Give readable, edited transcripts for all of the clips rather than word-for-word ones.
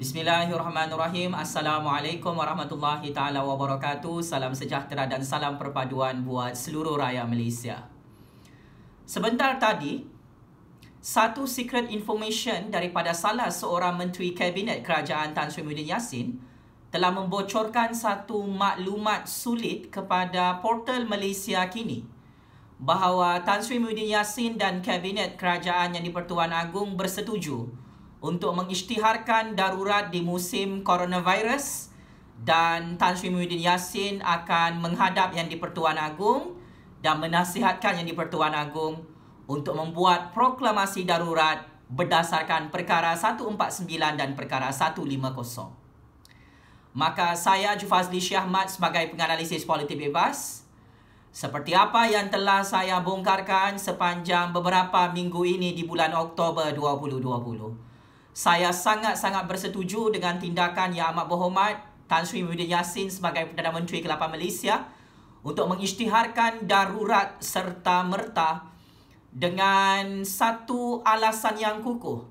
Bismillahirrahmanirrahim. Assalamualaikum warahmatullahi ta'ala wabarakatuh. Salam sejahtera dan salam perpaduan buat seluruh rakyat Malaysia. Sebentar tadi, satu secret information daripada salah seorang Menteri Kabinet Kerajaan Tan Sri Muhyiddin Yassin telah membocorkan satu maklumat sulit kepada portal Malaysia Kini bahawa Tan Sri Muhyiddin Yassin dan Kabinet Kerajaan Yang di-Pertuan Agong bersetuju untuk mengisytiharkan darurat di musim coronavirus, dan Tan Sri Muhyiddin Yassin akan menghadap Yang di-Pertuan Agong dan menasihatkan Yang di-Pertuan Agong untuk membuat proklamasi darurat berdasarkan perkara 149 dan perkara 150. Maka saya Jufazli Syahmat sebagai penganalisis politik bebas, seperti apa yang telah saya bongkarkan sepanjang beberapa minggu ini di bulan Oktober 2020, saya sangat-sangat bersetuju dengan tindakan Yang Amat Berhormat Tan Sri Muhyiddin Yassin sebagai Perdana Menteri ke-8 Malaysia untuk mengisytiharkan darurat serta-merta dengan satu alasan yang kukuh.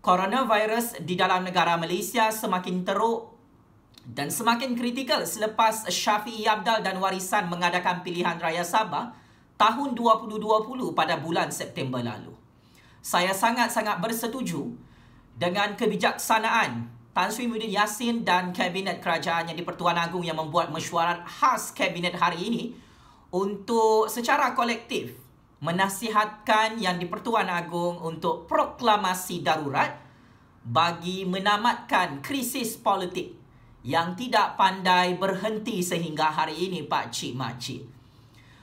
Coronavirus di dalam negara Malaysia semakin teruk dan semakin kritikal selepas Syafiee Apdal dan warisan mengadakan pilihan raya Sabah tahun 2020 pada bulan September lalu. Saya sangat-sangat bersetuju dengan kebijaksanaan Tan Sri Muhyiddin Yassin dan Kabinet Kerajaan Yang di-Pertuan Agong yang membuat mesyuarat khas Kabinet hari ini untuk secara kolektif menasihatkan Yang di-Pertuan Agong untuk proklamasi darurat bagi menamatkan krisis politik yang tidak pandai berhenti sehingga hari ini, Pak Cik Makcik.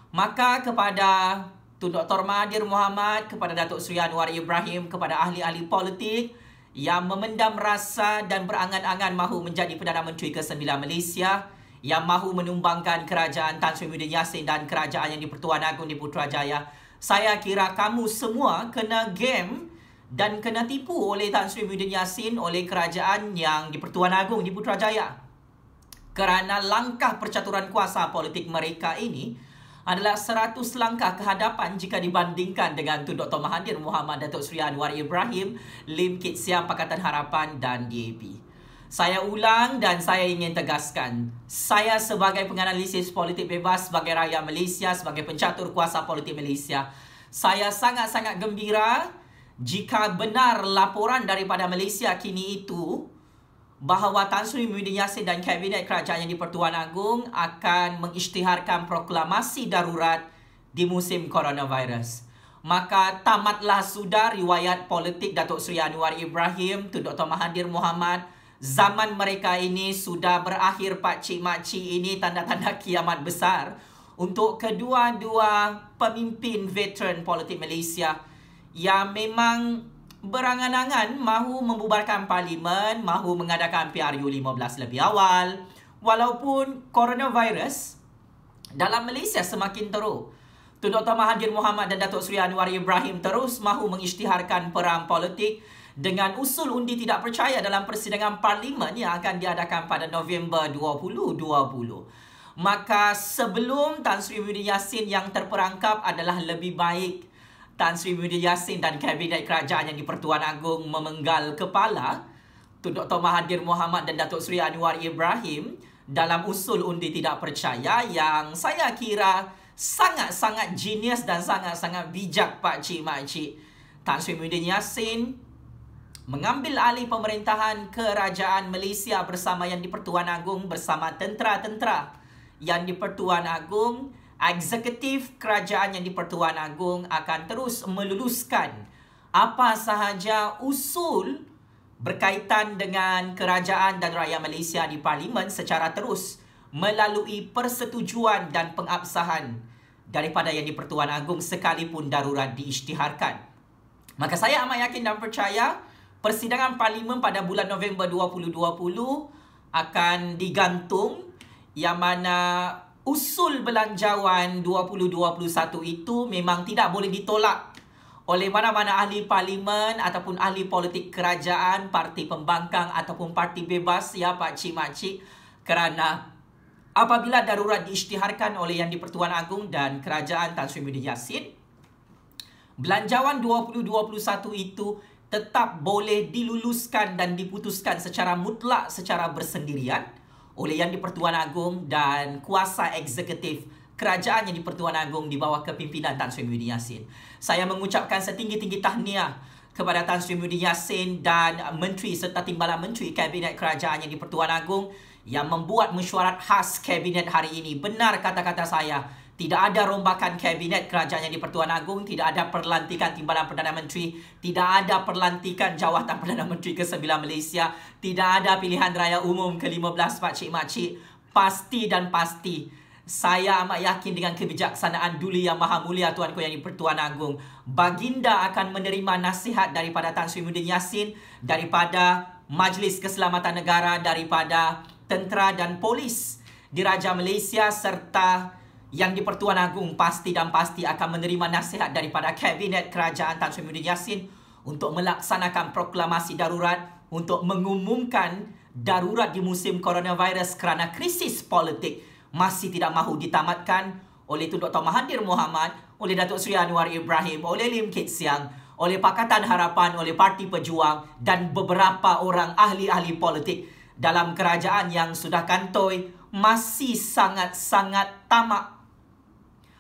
Maka kepada Tun Dr. Mahathir Mohamad, kepada Datuk Seri Anwar Ibrahim, kepada ahli-ahli politik yang memendam rasa dan berangan-angan mahu menjadi Perdana Menteri ke-9 Malaysia, yang mahu menumbangkan kerajaan Tan Sri Muhyiddin Yassin dan kerajaan Yang di-Pertuan Agong di Putrajaya, saya kira kamu semua kena game dan kena tipu oleh Tan Sri Muhyiddin Yassin, oleh kerajaan Yang di-Pertuan Agong di Putrajaya. Kerana langkah percaturan kuasa politik mereka ini adalah 100 langkah ke hadapan jika dibandingkan dengan Tun Dr. Mahathir Mohamad, Datuk Seri Anwar Ibrahim, Lim Kit Siang Pakatan Harapan dan DAP. Saya ulang dan saya ingin tegaskan, saya sebagai penganalisis politik bebas, sebagai rakyat Malaysia, sebagai pencatur kuasa politik Malaysia, saya sangat-sangat gembira jika benar laporan daripada Malaysia Kini itu bahawa Tan Sri Muhyiddin Yassin dan Kabinet Kerajaan Yang di-Pertuan Agong akan mengisytiharkan proklamasi darurat di musim coronavirus. Maka tamatlah sudah riwayat politik Datuk Seri Anwar Ibrahim, Tun Dr. Mahathir Mohamad. Zaman mereka ini sudah berakhir, Pak Cik Makcik. Ini tanda-tanda kiamat besar untuk kedua-dua pemimpin veteran politik Malaysia yang memang berangan-angan mahu membubarkan parlimen, mahu mengadakan PRU 15 lebih awal, walaupun coronavirus dalam Malaysia semakin teruk. Tun Dr. Mahathir Mohamad dan Datuk Seri Anwar Ibrahim terus mahu mengisytiharkan perang politik dengan usul undi tidak percaya dalam persidangan parlimen yang akan diadakan pada November 2020. Maka sebelum Tan Sri Muhyiddin Yassin yang terperangkap, adalah lebih baik Tan Sri Muhyiddin Yassin dan Kabinet Kerajaan Yang di-Pertuan Agong memenggal kepala Tun Dr. Mahathir Mohamad dan Datuk Seri Anwar Ibrahim dalam usul undi tidak percaya yang saya kira sangat-sangat genius dan sangat-sangat bijak, Pak Cik Makcik. Tan Sri Muhyiddin Yassin mengambil alih pemerintahan kerajaan Malaysia bersama Yang di-Pertuan Agong, bersama tentera-tentera Yang di-Pertuan Agong. Eksekutif kerajaan Yang di-Pertuan Agong akan terus meluluskan apa sahaja usul berkaitan dengan kerajaan dan rakyat Malaysia di parlimen secara terus melalui persetujuan dan pengabsahan daripada Yang di-Pertuan Agong sekalipun darurat diisytiharkan. Maka saya amat yakin dan percaya persidangan parlimen pada bulan November 2020 akan digantung, yang mana usul belanjawan 2021 itu memang tidak boleh ditolak oleh mana-mana ahli parlimen ataupun ahli politik kerajaan, parti pembangkang ataupun parti bebas, ya Pak Cik Makcik. Kerana apabila darurat diisytiharkan oleh Yang di-Pertuan Agong dan kerajaan Tan Sri Muhyiddin Yassin, belanjawan 2021 itu tetap boleh diluluskan dan diputuskan secara mutlak secara bersendirian oleh Yang di-Pertuan Agong dan kuasa eksekutif kerajaan Yang di-Pertuan Agong di bawah kepimpinan Tan Sri Muhyiddin Yassin. Saya mengucapkan setinggi-tinggi tahniah kepada Tan Sri Muhyiddin Yassin dan Menteri serta Timbalan Menteri Kabinet Kerajaan Yang di-Pertuan Agong yang membuat mesyuarat khas Kabinet hari ini. Benar kata-kata saya, tidak ada rombakan Kabinet Kerajaan Yang di-Pertuan Agong, tidak ada perlantikan Timbalan Perdana Menteri, tidak ada perlantikan Jawatan Perdana Menteri ke-9 Malaysia, tidak ada pilihan raya umum ke-15 pakcik-makcik. Pasti dan pasti, saya amat yakin dengan kebijaksanaan Duli Yang Maha Mulia Tuanku Yang di-Pertuan Agong, Baginda akan menerima nasihat daripada Tan Sri Muhyiddin Yassin, daripada Majlis Keselamatan Negara, daripada tentera dan polis Diraja Malaysia, serta Yang di-Pertuan Agong pasti dan pasti akan menerima nasihat daripada Kabinet Kerajaan Tan Sri Muhyiddin Yassin untuk melaksanakan proklamasi darurat untuk mengumumkan darurat di musim coronavirus kerana krisis politik masih tidak mahu ditamatkan oleh Tun Dr. Mahathir Mohamad, oleh Datuk Seri Anwar Ibrahim, oleh Lim Kit Siang, oleh Pakatan Harapan, oleh Parti Pejuang dan beberapa orang ahli-ahli politik dalam kerajaan yang sudah kantoi masih sangat-sangat tamak,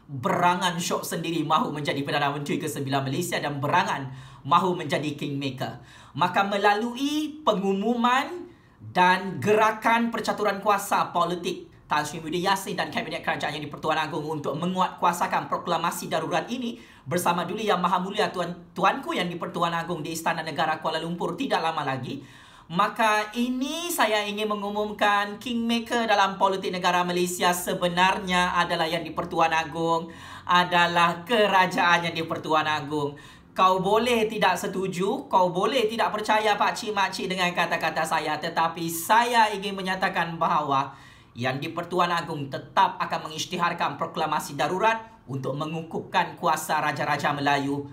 berangan syok sendiri mahu menjadi Perdana Menteri ke-9 Malaysia dan berangan mahu menjadi kingmaker. Maka melalui pengumuman dan gerakan percaturan kuasa politik Tan Sri Muhyiddin Yassin dan Kabinet Kerajaan Yang di-Pertuan Agong untuk menguatkuasakan proklamasi darurat ini bersama Duli Yang Maha Mulia Tuanku Yang di-Pertuan Agong di Istana Negara Kuala Lumpur tidak lama lagi, maka ini saya ingin mengumumkan kingmaker dalam politik negara Malaysia sebenarnya adalah Yang di-Pertuan Agong, adalah kerajaan Yang di-Pertuan Agong. Kau boleh tidak setuju, kau boleh tidak percaya pakcik-makcik dengan kata-kata saya, tetapi saya ingin menyatakan bahawa Yang di-Pertuan Agong tetap akan mengisytiharkan proklamasi darurat untuk mengukuhkan kuasa Raja-Raja Melayu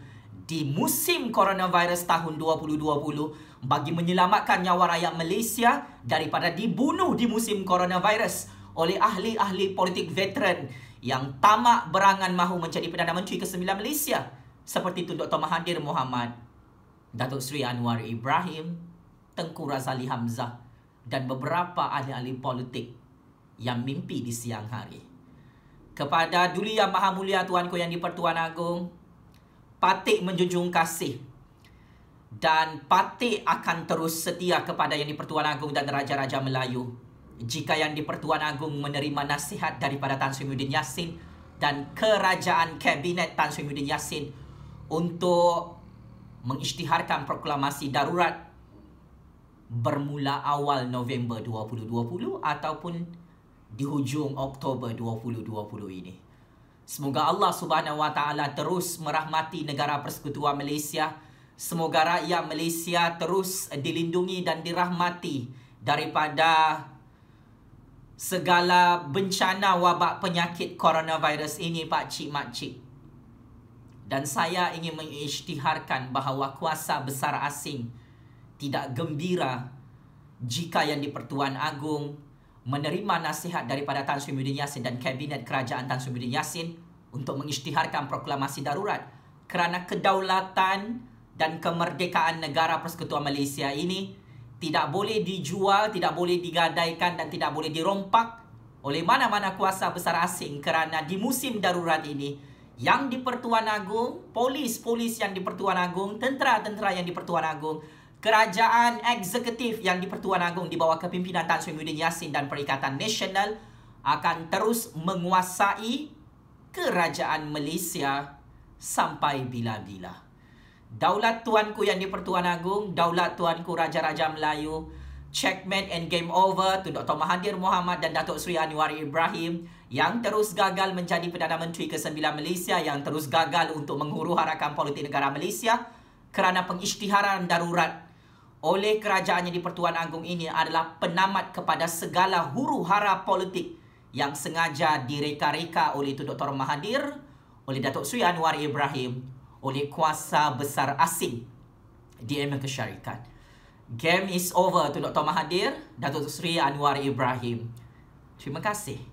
di musim coronavirus tahun 2020 bagi menyelamatkan nyawa rakyat Malaysia daripada dibunuh di musim coronavirus oleh ahli-ahli politik veteran yang tamak berangan mahu menjadi Perdana Menteri ke-9 Malaysia seperti Tun Dr. Mahathir Mohamad, Datuk Seri Anwar Ibrahim, Tengku Razali Hamzah dan beberapa ahli-ahli politik yang mimpi di siang hari. Kepada Duli Yang Maha Mulia Tuanku Yang di-Pertuan Agong, patik menjunjung kasih dan patik akan terus setia kepada Yang di-Pertuan Agong dan Raja-Raja Melayu jika Yang di-Pertuan Agong menerima nasihat daripada Tan Sri Muhyiddin Yassin dan kerajaan Kabinet Tan Sri Muhyiddin Yassin untuk mengisytiharkan proklamasi darurat bermula awal November 2020 ataupun di hujung Oktober 2020 ini. Semoga Allah Subhanahu Wa Taala terus merahmati negara Persekutuan Malaysia. Semoga rakyat Malaysia terus dilindungi dan dirahmati daripada segala bencana wabak penyakit coronavirus ini, pakcik-makcik. Dan saya ingin mengisytiharkan bahawa kuasa besar asing tidak gembira jika Yang di-Pertuan Agong menerima nasihat daripada Tan Sri Muhyiddin Yassin dan Kabinet Kerajaan Tan Sri Muhyiddin Yassin untuk mengisytiharkan proklamasi darurat kerana kedaulatan dan kemerdekaan negara Persekutuan Malaysia ini tidak boleh dijual, tidak boleh digadaikan dan tidak boleh dirompak oleh mana-mana kuasa besar asing kerana di musim darurat ini Yang di-Pertuan Agong, polis-polis Yang di-Pertuan Agong, tentera-tentera Yang di-Pertuan Agong, kerajaan eksekutif Yang di-Pertuan Agong di bawah kepimpinan Tan Sri Muhyiddin Yassin dan Perikatan Nasional akan terus menguasai kerajaan Malaysia sampai bila-bila. Daulat Tuanku Yang di-Pertuan Agong, daulat Tuanku Raja-Raja Melayu, checkmate and game over to Dr. Mahathir Mohamad dan Datuk Seri Anwar Ibrahim yang terus gagal menjadi Perdana Menteri ke-9 Malaysia, yang terus gagal untuk menghuru-harakan politik negara Malaysia kerana pengisytiharan darurat oleh kerajaan Yang di-Pertuan Agong ini adalah penamat kepada segala huru-hara politik yang sengaja direka-reka oleh Tun Dr. Mahathir, oleh Datuk Seri Anwar Ibrahim, oleh kuasa besar asing di Amerika Syarikat. Game is over Tun Dr. Mahathir, Datuk Seri Anwar Ibrahim. Terima kasih.